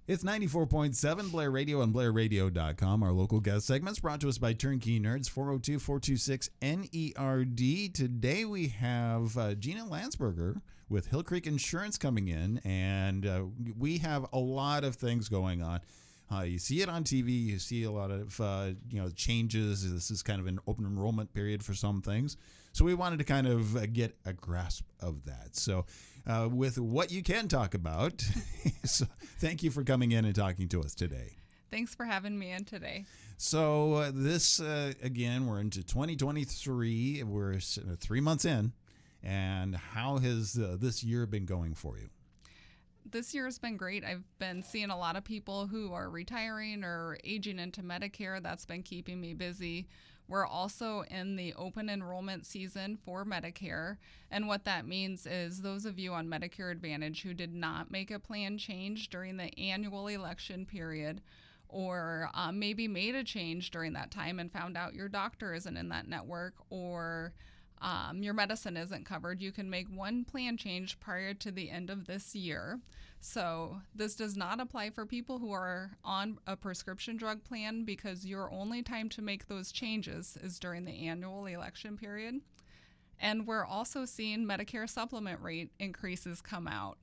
It's 94.7 Blair Radio and BlairRadio.com. Our local guest segments brought to us by Turnkey Nerds, 402-426-NERD. Today we have Gina Landsperger with Hill Creek Insurance coming in, and we have a lot of things going on. You see it on TV. You see a lot of changes. This is kind of an open enrollment period for some things. So we wanted to kind of get a grasp of that. So with what you can talk about, so thank you for coming in and talking to us today. Thanks for having me in today. So this, again, we're into 2023. We're 3 months in. And how has this year been going for you? This year has been great. I've been seeing a lot of people who are retiring or aging into Medicare. That's been keeping me busy. We're also in the open enrollment season for Medicare. And what that means is those of you on Medicare Advantage who did not make a plan change during the annual election period, or maybe made a change during that time and found out your doctor isn't in that network, or your medicine isn't covered, you can make one plan change prior to the end of this year. So this does not apply for people who are on a prescription drug plan, because your only time to make those changes is during the annual election period. And we're also seeing Medicare supplement rate increases come out,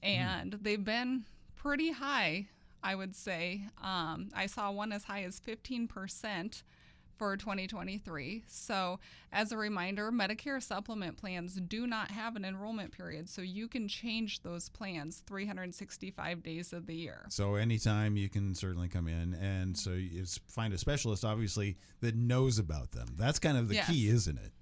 and they've been pretty high, I would say. I saw one as high as 15% for 2023. So as a reminder, Medicare supplement plans do not have an enrollment period, so you can change those plans 365 days of the year. So anytime you can certainly come in, and so you find a specialist, obviously, that knows about them. That's kind of the key, isn't it?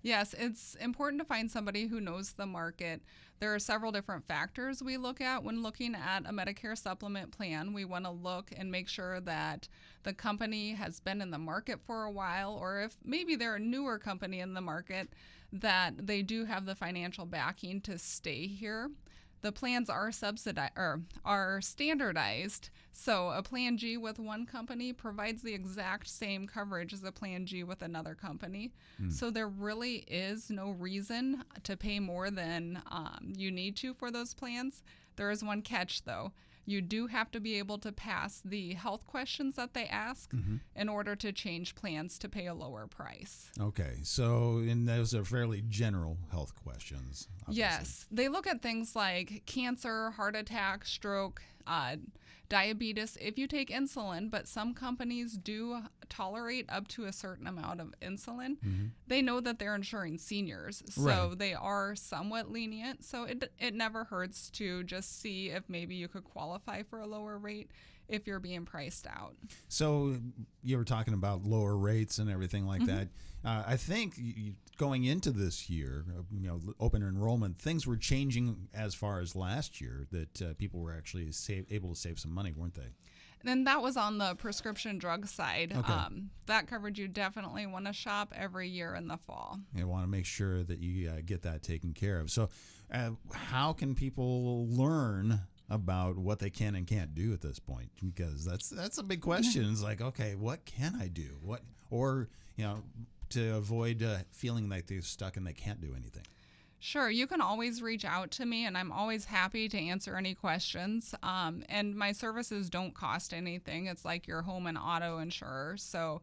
Yes, it's important to find somebody who knows the market. There are several different factors we look at when looking at a Medicare supplement plan. We want to look and make sure that the company has been in the market for a while, or if maybe they're a newer company in the market, that they do have the financial backing to stay here. The plans are subsidized or are standardized, so a Plan G with one company provides the exact same coverage as a Plan G with another company. So there really is no reason to pay more than you need to for those plans. There is one catch, though. You do have to be able to pass the health questions that they ask in order to change plans to pay a lower price. Okay, so and those are fairly general health questions. Obviously. Yes, they look at things like cancer, heart attack, stroke, diabetes if you take insulin, but some companies do tolerate up to a certain amount of insulin. They know that they're insuring seniors, so they are somewhat lenient. So it never hurts to just see if maybe you could qualify for a lower rate if you're being priced out. So you were talking about lower rates and everything like that. I think going into this year, open enrollment, things were changing as far as last year, that people were actually able to save some money, weren't they? And that was on the prescription drug side. Okay. That coverage you definitely want to shop every year in the fall. You want to make sure that you get that taken care of. So how can people learn about what they can and can't do at this point? Because that's a big question. It's like, okay, what can I do? To avoid feeling like they're stuck and they can't do anything. Sure, you can always reach out to me, and I'm always happy to answer any questions. And my services don't cost anything. It's like your home and auto insurer. So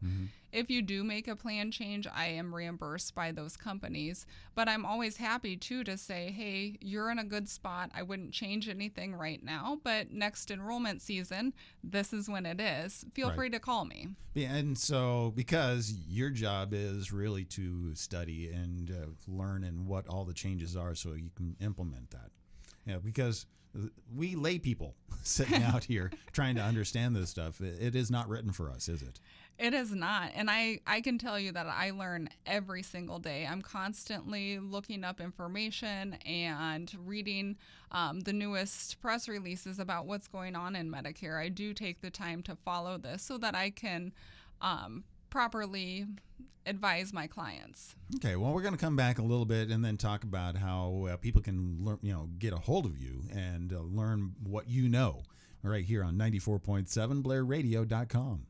if you do make a plan change, I am reimbursed by those companies. But I'm always happy, too, to say, hey, you're in a good spot. I wouldn't change anything right now, but next enrollment season, this is when it is. Feel free to call me. Yeah, and so because your job is really to study and learn and what all the changes are so you can implement that. Because we lay people sitting out here trying to understand this stuff, it is not written for us, is it? It is not. And I can tell you that I learn every single day. I'm constantly looking up information and reading the newest press releases about what's going on in Medicare. I do take the time to follow this so that I can properly advise my clients. Okay, well, we're going to come back a little bit and then talk about how people can learn, get a hold of you and learn what you know right here on 94.7 BlairRadio.com.